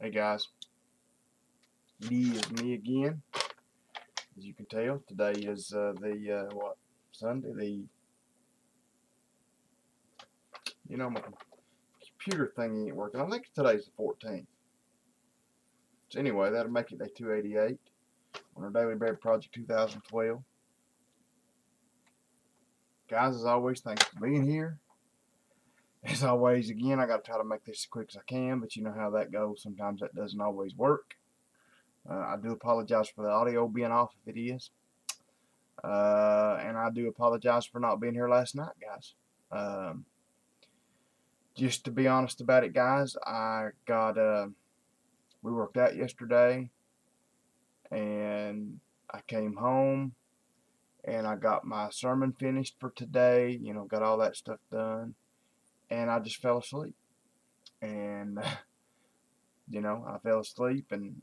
Hey guys, it is me again. As you can tell, today is Sunday. My computer thing ain't working. I think today's the 14th. So anyway, that'll make it day 288 on our Daily Bread Project 2012. Guys, as always, thanks for being here. As always, again, I got to try to make this as quick as I can, but you know how that goes. Sometimes that doesn't always work. I do apologize for the audio being off if it is. And I do apologize for not being here last night, guys. Just to be honest about it, guys, we worked out yesterday, and I came home, and I got my sermon finished for today, got all that stuff done, and I just fell asleep. And, I fell asleep, and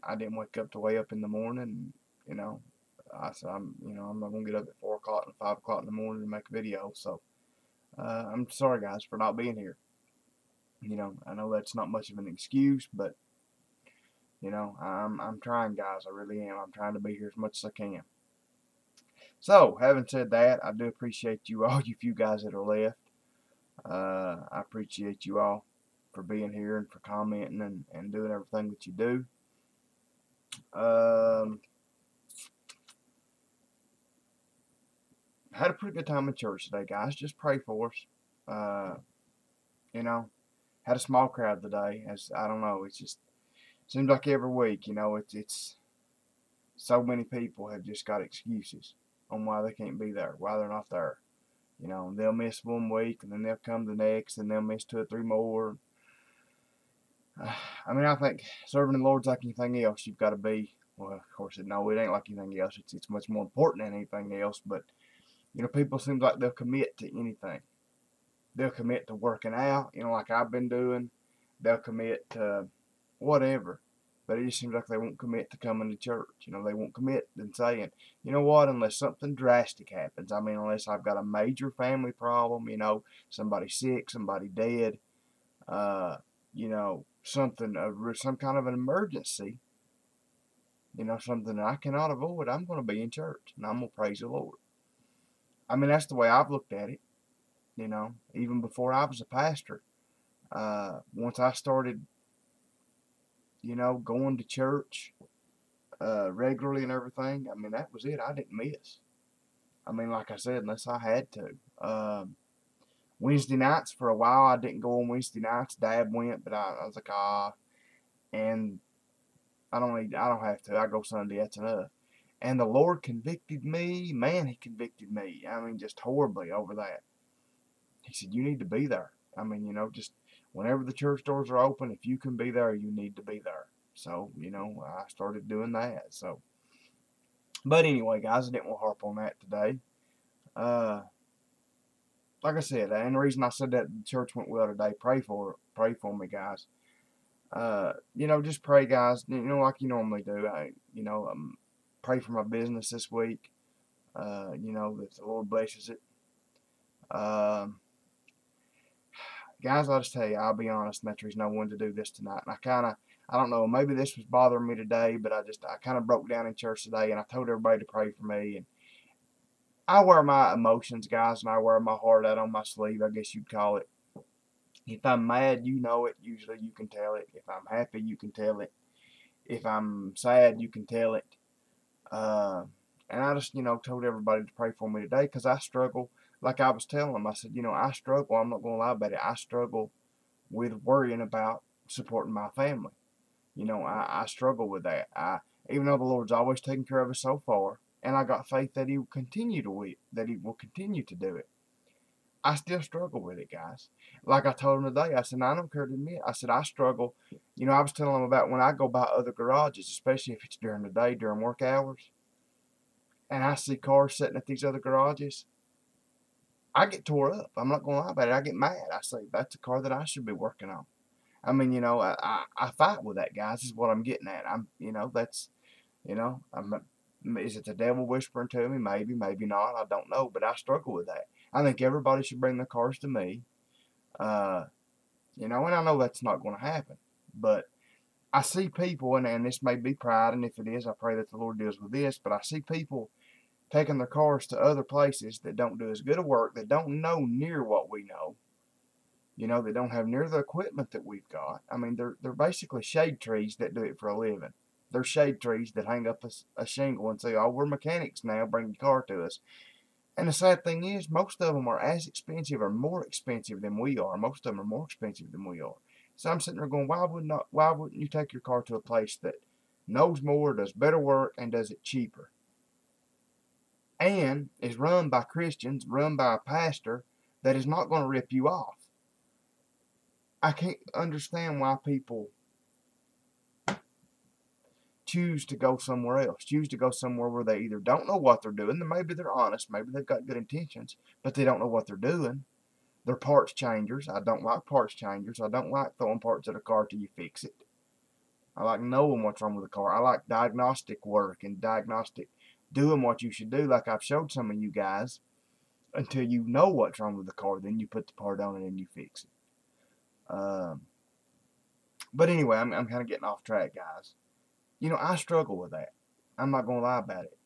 I didn't wake up to way up in the morning, I said, I'm not going to get up at 4 o'clock and 5 o'clock in the morning to make a video, so I'm sorry, guys, for not being here. I know that's not much of an excuse, but, I'm trying, guys, I really am. I'm trying to be here as much as I can. So, having said that, I do appreciate you all, you few guys that are left. I appreciate you all for being here and for commenting and doing everything that you do. Had a pretty good time in church today, guys. Just pray for us. Had a small crowd today. I don't know. It just seems like every week, it's so many people have just got excuses on why they can't be there, why they're not there. They'll miss 1 week, and then they'll come the next, and they'll miss 2 or 3 more. I think serving the Lord's like anything else. You've got to be, well, of course, no, it ain't like anything else. It's much more important than anything else, but people seem like they'll commit to anything. They'll commit to working out, like I've been doing. They'll commit to whatever. But it just seems like they won't commit to coming to church. They won't commit and saying, you know what, unless something drastic happens. Unless I've got a major family problem, somebody sick, somebody dead, something, some kind of an emergency, something that I cannot avoid, I'm going to be in church, and I'm going to praise the Lord. That's the way I've looked at it, even before I was a pastor. Once I started, going to church regularly and everything, that was it. I didn't miss. Like I said, unless I had to. Wednesday nights, for a while, I didn't go on Wednesday nights. Dad went, but I was like, and I don't have to. I go Sunday, that's enough. And the Lord convicted me. Man, He convicted me. Just horribly over that. He said, you need to be there. Just whenever the church doors are open, if you can be there, you need to be there. So, I started doing that. So, but anyway, guys, I didn't want to harp on that today. Like I said, and the reason I said that the church went well today, pray for me, guys. Just pray, guys. Like you normally do. Pray for my business this week. That the Lord blesses it. Guys, I'll just tell you, I'll be honest, and that's the reason I wanted to do this tonight. And I don't know, maybe this was bothering me today, but I kind of broke down in church today, and I told everybody to pray for me. And I wear my emotions, guys, and I wear my heart out on my sleeve, I guess you'd call it. If I'm mad, you know it. Usually you can tell it. If I'm happy, you can tell it. If I'm sad, you can tell it. And I just, told everybody to pray for me today because I struggle. Like I was telling them, I said, I struggle. I'm not going to lie about it. I struggle with worrying about supporting my family. I struggle with that. Even though the Lord's always taken care of us so far, and I got faith that He will continue to do it, I still struggle with it, guys. Like I told them today, I said, I don't care to admit. I said, I struggle. I was telling them about when I go by other garages, especially if it's during the day, during work hours, and I see cars sitting at these other garages, I get tore up. I'm not going to lie about it. I get mad. I say, that's a car that I should be working on. I fight with that, guys, is what I'm getting at. Is it the devil whispering to me? Maybe, maybe not. I don't know, but I struggle with that. I think everybody should bring their cars to me. And I know that's not going to happen, but I see people, and this may be pride, and if it is, I pray that the Lord deals with this, but I see people taking their cars to other places that don't do as good a work, that don't know near what we know. You know, they don't have near the equipment that we've got. I mean, they're basically shade trees that do it for a living. They're shade trees that hang up a shingle and say, oh, we're mechanics now, bring your car to us. And the sad thing is, most of them are as expensive or more expensive than we are. Most of them are more expensive than we are. So I'm sitting there going, why wouldn't you take your car to a place that knows more, does better work, and does it cheaper? And is run by Christians, run by a pastor that is not going to rip you off. I can't understand why people choose to go somewhere else, choose to go somewhere where they either don't know what they're doing, then maybe they're honest, maybe they've got good intentions, but they don't know what they're doing. They're parts changers. I don't like parts changers. I don't like throwing parts at a car till you fix it. I like knowing what's wrong with the car. I like diagnostic work and doing what you should do, like I've showed some of you guys, until you know what's wrong with the car. Then you put the part on it and you fix it. But anyway, I'm kind of getting off track, guys. You know, I struggle with that. I'm not going to lie about it.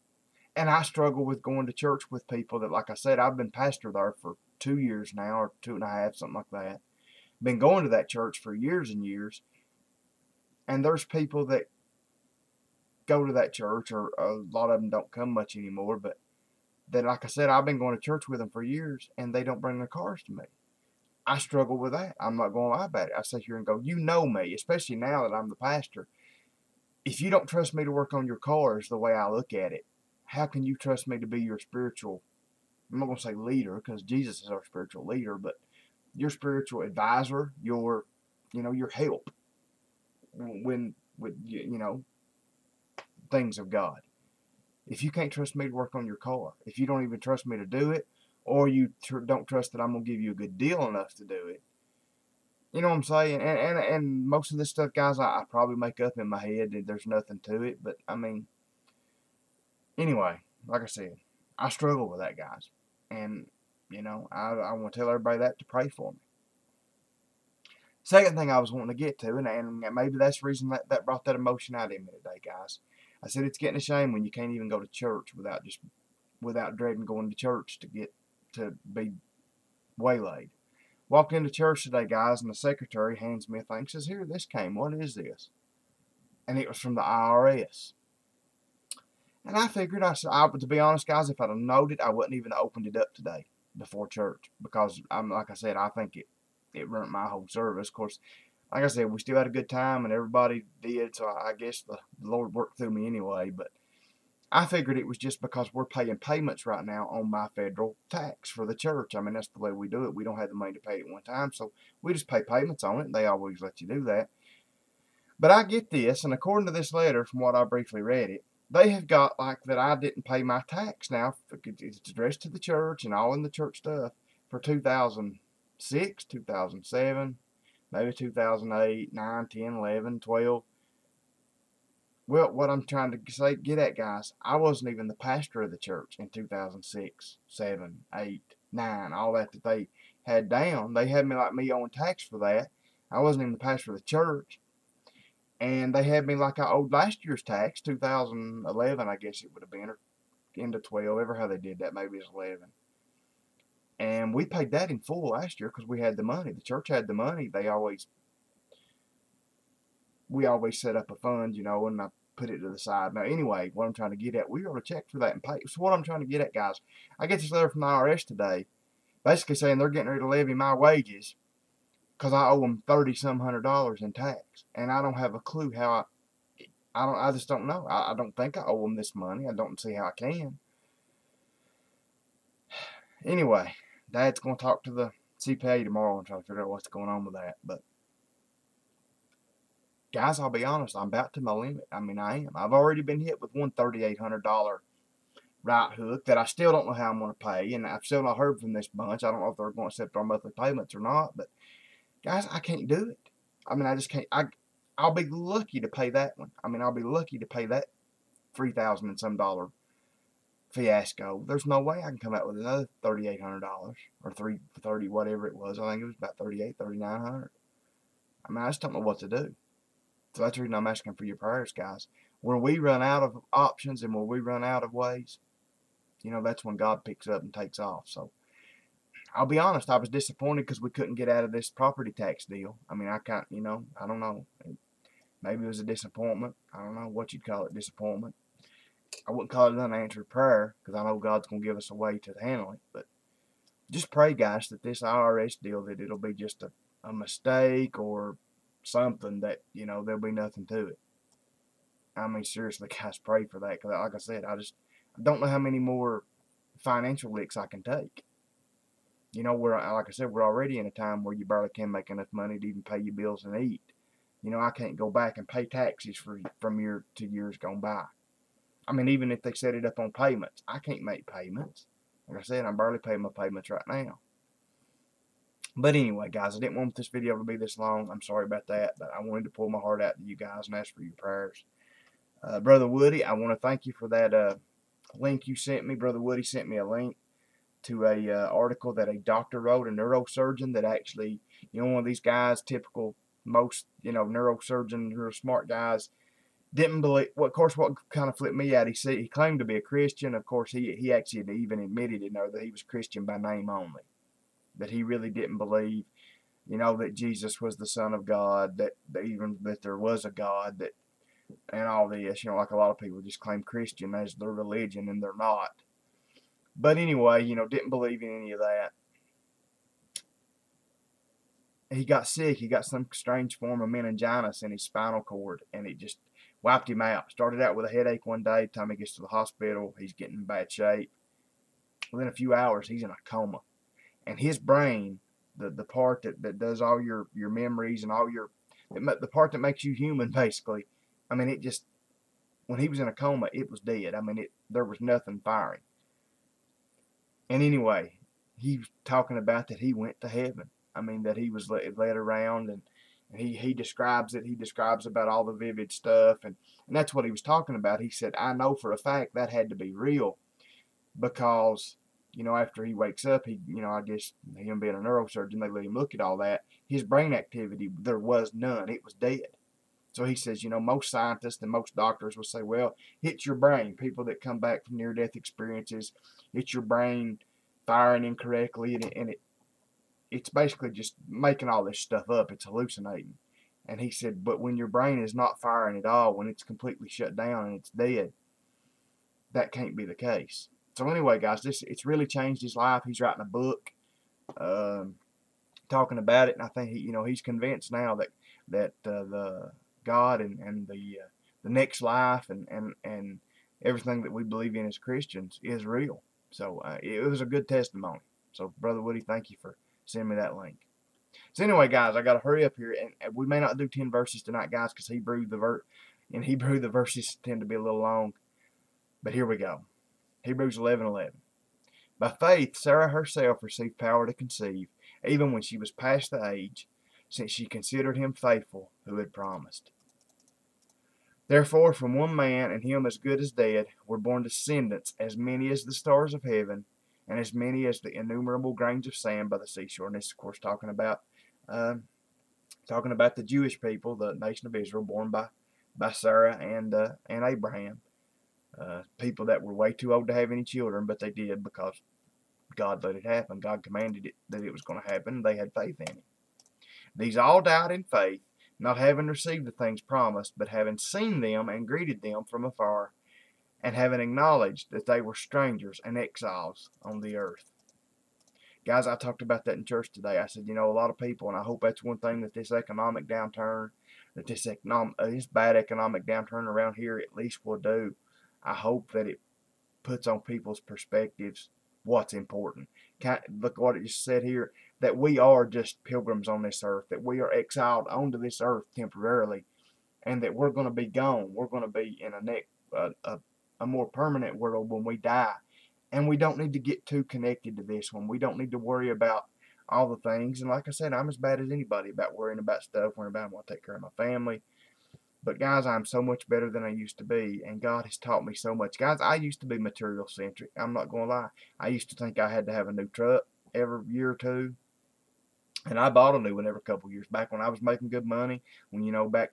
And I struggle with going to church with people that, like I said, I've been pastor there for 2 years now, or 2.5, something like that. Been going to that church for years and years. And there's people that go to that church, or a lot of them don't come much anymore, but that, like I said, I've been going to church with them for years, and they don't bring their cars to me. I struggle with that. I'm not going to lie about it. I sit here and go, you know me, especially now that I'm the pastor. If you don't trust me to work on your cars the way I look at it, how can you trust me to be your spiritual, I'm not going to say leader, because Jesus is our spiritual leader, but your spiritual advisor, your help with things of God. If you can't trust me to work on your car, if you don't even trust me to do it, or you don't trust that I'm going to give you a good deal enough to do it, you know what I'm saying? And most of this stuff, guys, I probably make up in my head. There's nothing to it. But, I mean, anyway, like I said, I struggle with that, guys. And, you know, I want to tell everybody that to pray for me. Second thing I was wanting to get to, and maybe that's the reason that brought that emotion out in me today, guys. I said it's getting a shame when you can't even go to church without dreading going to church to be waylaid. Walked into church today, guys, and the secretary hands me a thing. Says, here, this came. What is this? And it was from the IRS. And I figured, to be honest, guys, if I'd have known it, I wouldn't even have opened it up today before church. Because, like I said, I think it ruined my whole service. Of course, like I said, we still had a good time, and everybody did. So I guess the Lord worked through me anyway. But I figured it was just because we're paying payments right now on my federal tax for the church. I mean, that's the way we do it. We don't have the money to pay it one time, so we just pay payments on it. They always let you do that. But I get this, and according to this letter, from what I briefly read it, they have got like that I didn't pay my tax now. It's addressed to the church and all in the church stuff for 2006, 2007, maybe 2008, 9, 10, 11, 12. Well, what I'm trying to get at, guys, I wasn't even the pastor of the church in 2006, 7, 8, 9, all that they had down. They had me like me owing tax for that. I wasn't even the pastor of the church. And they had me like I owed last year's tax, 2011, I guess it would have been, or into 12, ever how they did that, maybe it's 11. And we paid that in full last year because we had the money. The church had the money. We always set up a fund, you know, and I put it to the side. Now, anyway, what I'm trying to get at, we wrote a check for that and pay. So what I'm trying to get at, guys, I get this letter from the IRS today, basically saying they're getting ready to levy my wages because I owe them $30-some hundred in tax, and I don't have a clue how I just don't know. I don't think I owe them this money. I don't see how I can. Anyway, Dad's going to talk to the CPA tomorrow and try to figure out what's going on with that, but guys, I'll be honest, I'm about to my limit. I mean, I am. I've already been hit with one $3,800 right hook that I still don't know how I'm going to pay, and I've still not heard from this bunch. I don't know if they're going to accept our monthly payments or not, but guys, I can't do it. I mean, I just can't. I'll be lucky to pay that one. I mean, I'll be lucky to pay that $3,000 and some dollar fiasco. There's no way I can come out with another $3,800 or $30, whatever it was. I think it was about $3,800, $3,900. I mean, I just don't know what to do. So that's the reason I'm asking for your prayers, guys. Where we run out of options and where we run out of ways, that's when God picks up and takes off. So I'll be honest, I was disappointed because we couldn't get out of this property tax deal. I mean, I can't, I don't know. Maybe it was a disappointment. I don't know what you'd call it, disappointment. I wouldn't call it an unanswered prayer because I know God's going to give us a way to handle it. But just pray, guys, that this IRS deal, that it'll be just a mistake or something, that, there'll be nothing to it. I mean, seriously, guys, pray for that because, like I said, I don't know how many more financial licks I can take. Like I said, we're already in a time where you barely can make enough money to even pay your bills and eat. I can't go back and pay taxes from year to years gone by. I mean, even if they set it up on payments, I can't make payments. Like I said, I'm barely paying my payments right now. But anyway, guys, I didn't want this video to be this long. I'm sorry about that, but I wanted to pull my heart out to you guys and ask for your prayers. Brother Woody, I want to thank you for that link you sent me. Brother Woody sent me a link to a article that a doctor wrote, a neurosurgeon that actually, one of these guys, typical, most, neurosurgeon, real smart guys, didn't believe. Well, of course, what kind of flipped me out, he claimed to be a Christian. Of course, he actually even admitted in there that he was Christian by name only. That he really didn't believe, that Jesus was the Son of God, that there was a God, that, and all this, like a lot of people just claim Christian as their religion, and they're not. But anyway, didn't believe in any of that. He got sick. He got some strange form of meningitis in his spinal cord, and it just wiped him out. Started out with a headache one day. Time he gets to the hospital, he's getting in bad shape. Within a few hours, he's in a coma. And his brain, the part that does all your memories and all the part that makes you human, basically, I mean, when he was in a coma, it was dead. I mean, there was nothing firing. And anyway, he was talking about that he went to heaven. I mean, that he was led around, and he describes it. He describes about all the vivid stuff, and that's what he was talking about. He said, I know for a fact that had to be real because, after he wakes up, I guess him being a neurosurgeon, they let him look at all that. His brain activity, there was none. It was dead. So he says, most scientists and most doctors will say, well, it's your brain. People that come back from near-death experiences, it's your brain firing incorrectly, and it's basically just making all this stuff up. It's hallucinating. And he said, but when your brain is not firing at all, when it's completely shut down and it's dead, that can't be the case. So anyway, guys, it's really changed his life. He's writing a book talking about it, and I think he's convinced now that the God and the next life and everything that we believe in as Christians is real. So it was a good testimony. So Brother Woody, thank you for sending me that link. So anyway, guys, I got to hurry up here, and we may not do 10 verses tonight, guys, because in Hebrew the verses tend to be a little long. But here we go. Hebrews 11:11. By faith, Sarah herself received power to conceive, even when she was past the age, since she considered him faithful who had promised. Therefore, from one man, and him as good as dead, were born descendants, as many as the stars of heaven, and as many as the innumerable grains of sand by the seashore. And this, of course, talking about the Jewish people, the nation of Israel, born by Sarah and Abraham. People that were way too old to have any children, but they did because God let it happen. God commanded it that it was going to happen. They had faith in it. These all died in faith, not having received the things promised, but having seen them and greeted them from afar, and having acknowledged that they were strangers and exiles on the earth. Guys, I talked about that in church today. I said, a lot of people, and I hope that's one thing that this economic downturn, that this bad economic downturn around here at least will do. I hope that it puts on people's perspectives what's important. Look what it just said here, that we are just pilgrims on this earth, that we are exiled onto this earth temporarily, and that we're going to be gone. We're going to be in a more permanent world when we die. And we don't need to get too connected to this one. We don't need to worry about all the things. And like I said, I'm as bad as anybody about worrying about stuff, worrying about I want to take care of my family. But guys, I'm so much better than I used to be, and God has taught me so much. Guys, I used to be material centric. I'm not going to lie. I used to think I had to have a new truck every year or two, and I bought a new one every couple of years. Back when I was making good money, when back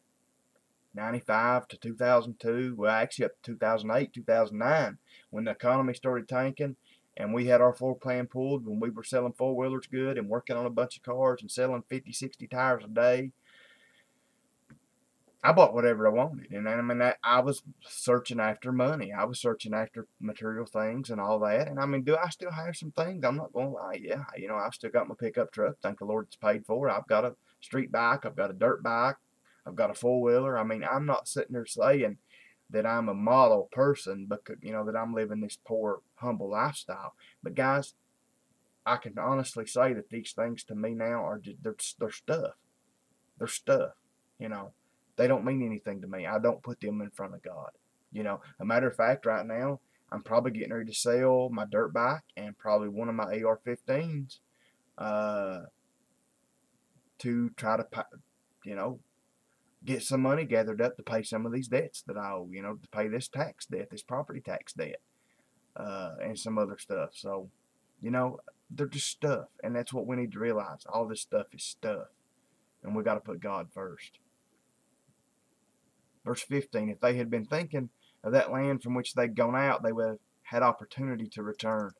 95 to 2002, well actually up to 2008, 2009, when the economy started tanking and we had our floor plan pulled, when we were selling four-wheelers good and working on a bunch of cars and selling 50, 60 tires a day. I bought whatever I wanted, and I mean, I was searching after money. I was searching after material things and all that. And I mean, do I still have some things? I'm not going to lie. Yeah, you know, I've still got my pickup truck. Thank the Lord it's paid for. I've got a street bike. I've got a dirt bike. I've got a four-wheeler. I mean, I'm not sitting there saying that I'm a model person, because you know that I'm living this poor, humble lifestyle. But guys, I can honestly say that these things to me now are just they're stuff. They're stuff. You know, they don't mean anything to me. I don't put them in front of God. You know, a matter of fact, right now I'm probably getting ready to sell my dirt bike and probably one of my AR-15s to try to, you know, get some money gathered up to pay some of these debts that I owe, you know, to pay this tax debt, this property tax debt, and some other stuff. So, you know, they're just stuff, and that's what we need to realize. All this stuff is stuff, and we got to put God first. Verse 15, if they had been thinking of that land from which they'd gone out, they would have had opportunity to return.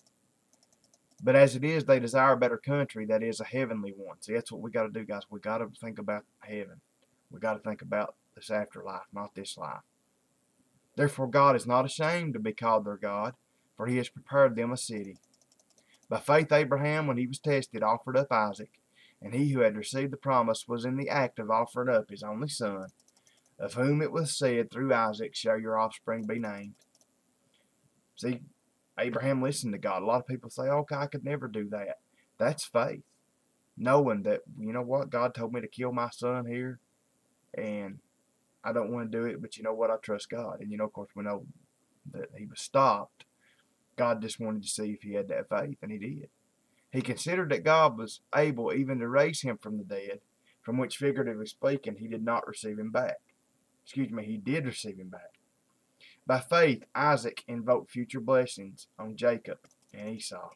But as it is, they desire a better country, that is, a heavenly one. See, that's what we got to do, guys. We got to think about heaven. We got to think about this afterlife, not this life. Therefore God is not ashamed to be called their God, for he has prepared them a city. By faith Abraham, when he was tested, offered up Isaac, and he who had received the promise was in the act of offering up his only son, of whom it was said, through Isaac shall your offspring be named. See, Abraham listened to God. A lot of people say, okay, I could never do that. That's faith. Knowing that, you know what, God told me to kill my son here, and I don't want to do it, but you know what, I trust God. And you know, of course, we know that he was stopped. God just wanted to see if he had that faith, and he did. He considered that God was able even to raise him from the dead, from which, figuratively speaking, he did not receive him back. Excuse me, he did receive him back. By faith, Isaac invoked future blessings on Jacob and Esau.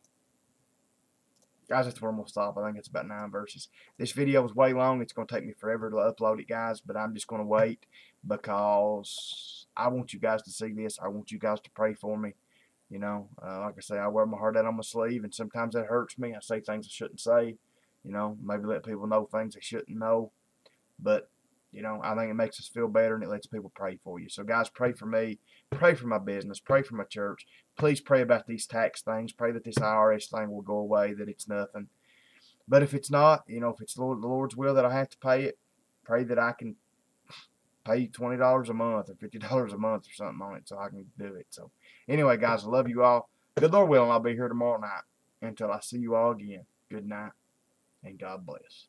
Guys, that's where I'm going to stop. I think it's about 9 verses. This video is way long. It's going to take me forever to upload it, guys, but I'm just going to wait because I want you guys to see this. I want you guys to pray for me. You know, like I say, I wear my heart out on my sleeve, and sometimes that hurts me. I say things I shouldn't say. You know, maybe let people know things they shouldn't know. But, you know, I think it makes us feel better, and it lets people pray for you. So, guys, pray for me. Pray for my business. Pray for my church. Please pray about these tax things. Pray that this IRS thing will go away, that it's nothing. But if it's not, you know, if it's the Lord's will that I have to pay it, pray that I can pay $20 a month or $50 a month or something on it so I can do it. So, anyway, guys, I love you all. Good Lord willing, I'll be here tomorrow night. Until I see you all again, good night, and God bless.